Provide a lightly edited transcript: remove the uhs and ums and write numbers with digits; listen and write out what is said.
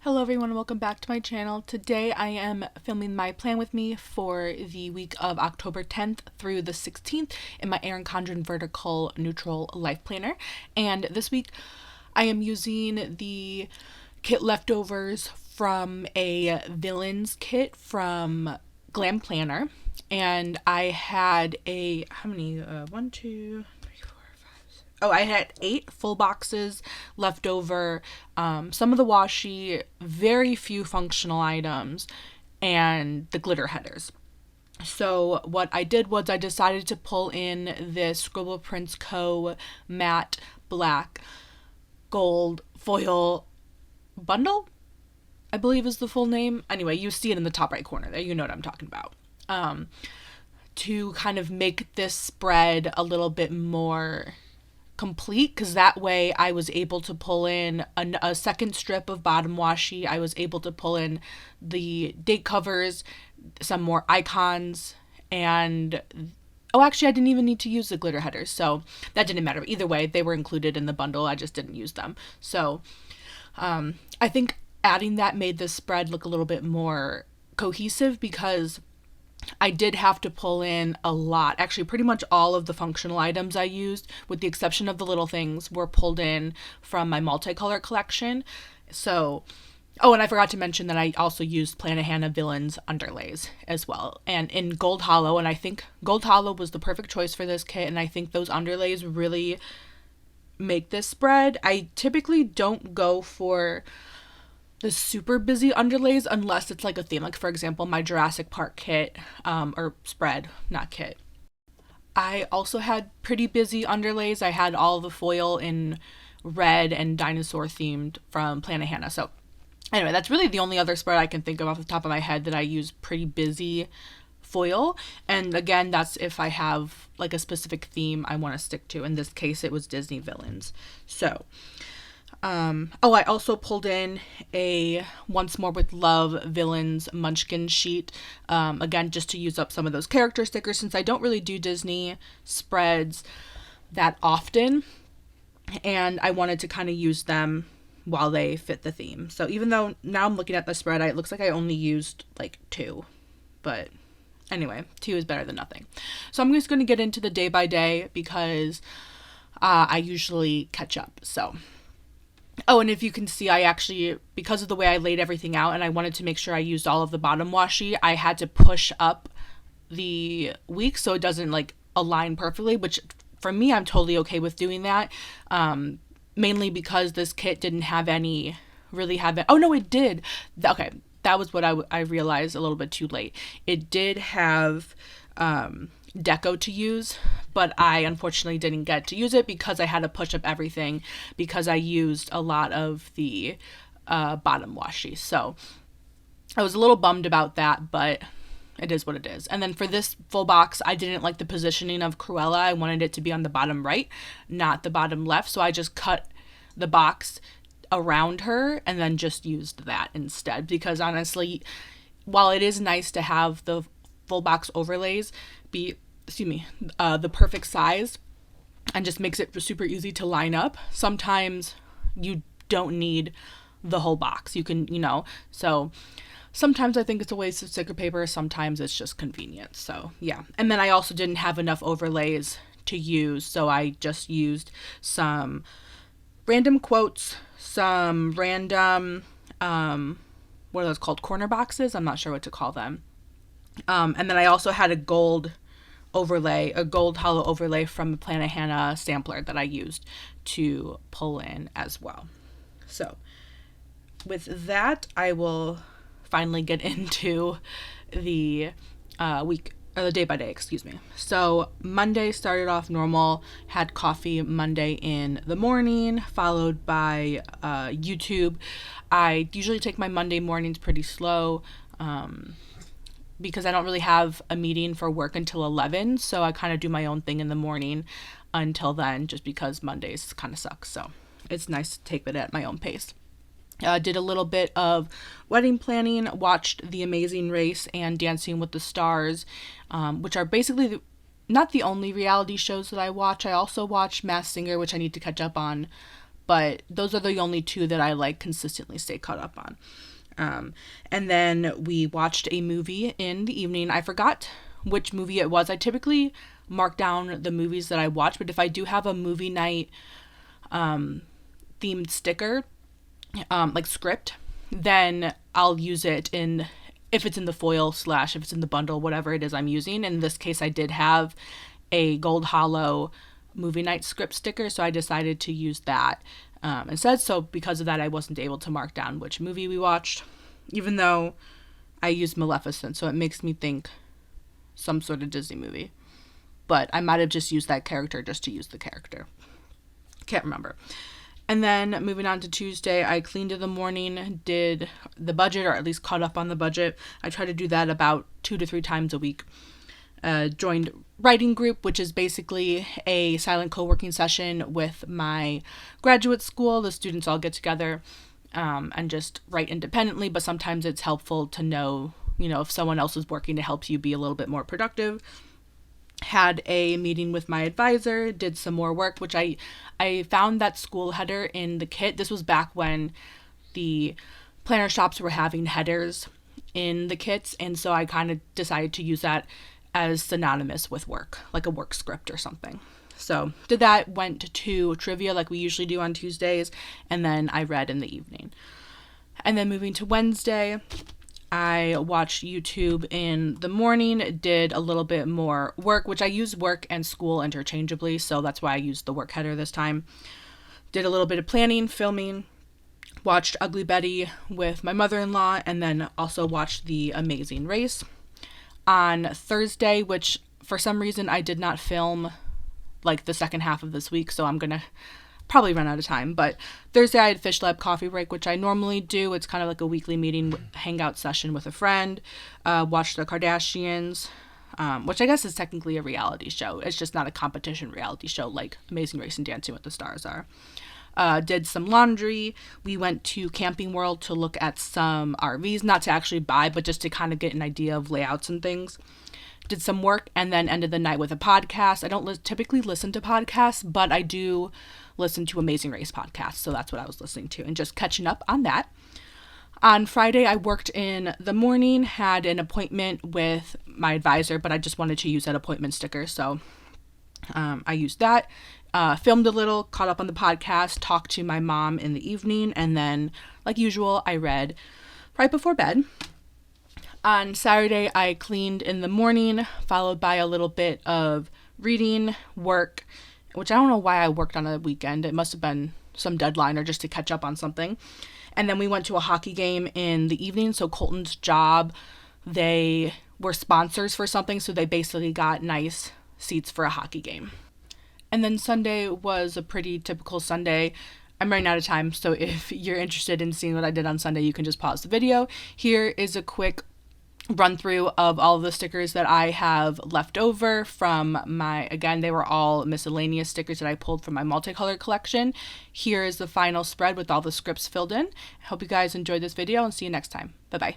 Hello everyone and welcome back to my channel. Today I am filming my plan with me for the week of October 10th through the 16th in my Erin Condren Vertical Neutral Life Planner. And this week I am using the kit leftovers from a villains kit from Glam Planner. And I had I had 8 full boxes left over, some of the washi, very few functional items, and the glitter headers. So what I did was I decided to pull in this Scribble Prints Co. matte black gold foil bundle, I believe is the full name. Anyway, you see it in the top right corner there. You know what I'm talking about. To kind of make this spread a little bit more complete, because that way I was able to pull in a second strip of bottom washi. I was able to pull in the date covers, some more icons, and actually I didn't even need to use the glitter headers, so that didn't matter. Either way, they were included in the bundle. I just didn't use them. So I think adding that made this spread look a little bit more cohesive, because I did have to pull in a lot. Actually, pretty much all of the functional items I used, with the exception of the little things, were pulled in from my multicolor collection. So, and I forgot to mention that I also used Plannahannah Villains underlays as well. And in Gold Hollow, and I think Gold Hollow was the perfect choice for this kit, and I think those underlays really make this spread. I typically don't go for the super busy underlays unless it's like a theme, like for example my Jurassic Park kit, or spread, not kit. I also had pretty busy underlays. I had all the foil in red and dinosaur themed from Plannahannah. So anyway, that's really the only other spread I can think of off the top of my head that I use pretty busy foil. And again, that's if I have like a specific theme I want to stick to. In this case, it was Disney villains. So I also pulled in a Once More with Love Villains Munchkin sheet, again, just to use up some of those character stickers, since I don't really do Disney spreads that often, and I wanted to kind of use them while they fit the theme. So even though now I'm looking at the spread, it looks like I only used like 2, but anyway, 2 is better than nothing. So I'm just going to get into the day by day, because I usually catch up. So and if you can see, I actually, because of the way I laid everything out and I wanted to make sure I used all of the bottom washi, I had to push up the week so it doesn't like align perfectly, which for me, I'm totally okay with doing that. Mainly because this kit didn't have any, really have it. Oh no, it did. Okay. That was what I realized a little bit too late. It did have deco to use, but I unfortunately didn't get to use it because I had to push up everything, because I used a lot of the bottom washi. So I was a little bummed about that, but it is what it is. And then for this full box, I didn't like the positioning of Cruella. I wanted it to be on the bottom right, not the bottom left. So I just cut the box around her and then just used that instead, because honestly, while it is nice to have the full box overlays be the perfect size and just makes it super easy to line up, sometimes you don't need the whole box. You can, so sometimes I think it's a waste of sticker paper, sometimes it's just convenient. So yeah. And then I also didn't have enough overlays to use, so I just used some random quotes, some random what are those called, corner boxes? I'm not sure what to call them. And then I also had a gold hollow overlay from the Plannahannah sampler that I used to pull in as well. So with that, I will finally get into the week, or the day by day, excuse me. So Monday started off normal, had coffee Monday in the morning, followed by YouTube. I usually take my Monday mornings pretty slow, because I don't really have a meeting for work until 11, so I kind of do my own thing in the morning until then, just because Mondays kind of suck. So it's nice to take it at my own pace. Did a little bit of wedding planning, watched The Amazing Race and Dancing with the Stars, which are basically not the only reality shows that I watch. I also watch Masked Singer, which I need to catch up on, but those are the only two that I like consistently stay caught up on. And then we watched a movie in the evening. I forgot which movie it was. I typically mark down the movies that I watch, but if I do have a movie night themed sticker, like script, then I'll use it if it's in the foil / if it's in the bundle, whatever it is I'm using. In this case, I did have a Gold Hollow movie night script sticker, so I decided to use that instead. So because of that, I wasn't able to mark down which movie we watched, even though I used Maleficent, so it makes me think some sort of Disney movie. But I might have just used that character just to use the character. Can't remember. And then moving on to Tuesday, I cleaned in the morning, did the budget, or at least caught up on the budget. I try to do that about 2 to 3 times a week. Joined writing group, which is basically a silent co-working session with my graduate school. The students all get together and just write independently, but sometimes it's helpful to know, if someone else is working to help you be a little bit more productive. Had a meeting with my advisor, did some more work, which I found that school header in the kit. This was back when the planner shops were having headers in the kits, and so I kind of decided to use that as synonymous with work, like a work script or something. So did that, went to trivia like we usually do on Tuesdays, and then I read in the evening. And then moving to Wednesday, I watched YouTube in the morning, did a little bit more work, which I use work and school interchangeably, so that's why I used the work header this time. Did a little bit of planning, filming, watched Ugly Betty with my mother-in-law, and then also watched The Amazing Race. On Thursday, which for some reason I did not film like the second half of this week, so I'm gonna probably run out of time, but Thursday I had Fish Lab coffee break, which I normally do. It's kind of like a weekly meeting, hangout session with a friend. Watched the Kardashians, which I guess is technically a reality show. It's just not a competition reality show like Amazing Race and Dancing with the Stars are. Did some laundry. We went to Camping World to look at some RVs, not to actually buy, but just to kind of get an idea of layouts and things. Did some work, and then ended the night with a podcast. I don't typically listen to podcasts, but I do listen to Amazing Race podcasts, so that's what I was listening to, and just catching up on that. On Friday, I worked in the morning, had an appointment with my advisor, but I just wanted to use that appointment sticker, so I used that. Filmed a little, caught up on the podcast, talked to my mom in the evening, and then, like usual, I read right before bed. On Saturday, I cleaned in the morning, followed by a little bit of reading, work, which I don't know why I worked on a weekend. It must have been some deadline or just to catch up on something. And then we went to a hockey game in the evening. So Colton's job, they were sponsors for something, so they basically got nice seats for a hockey game. And then Sunday was a pretty typical Sunday. I'm running out of time, so if you're interested in seeing what I did on Sunday, you can just pause the video. Here is a quick run through of all of the stickers that I have left over from again, they were all miscellaneous stickers that I pulled from my multicolor collection. Here is the final spread with all the scripts filled in. I hope you guys enjoyed this video and see you next time. Bye-bye.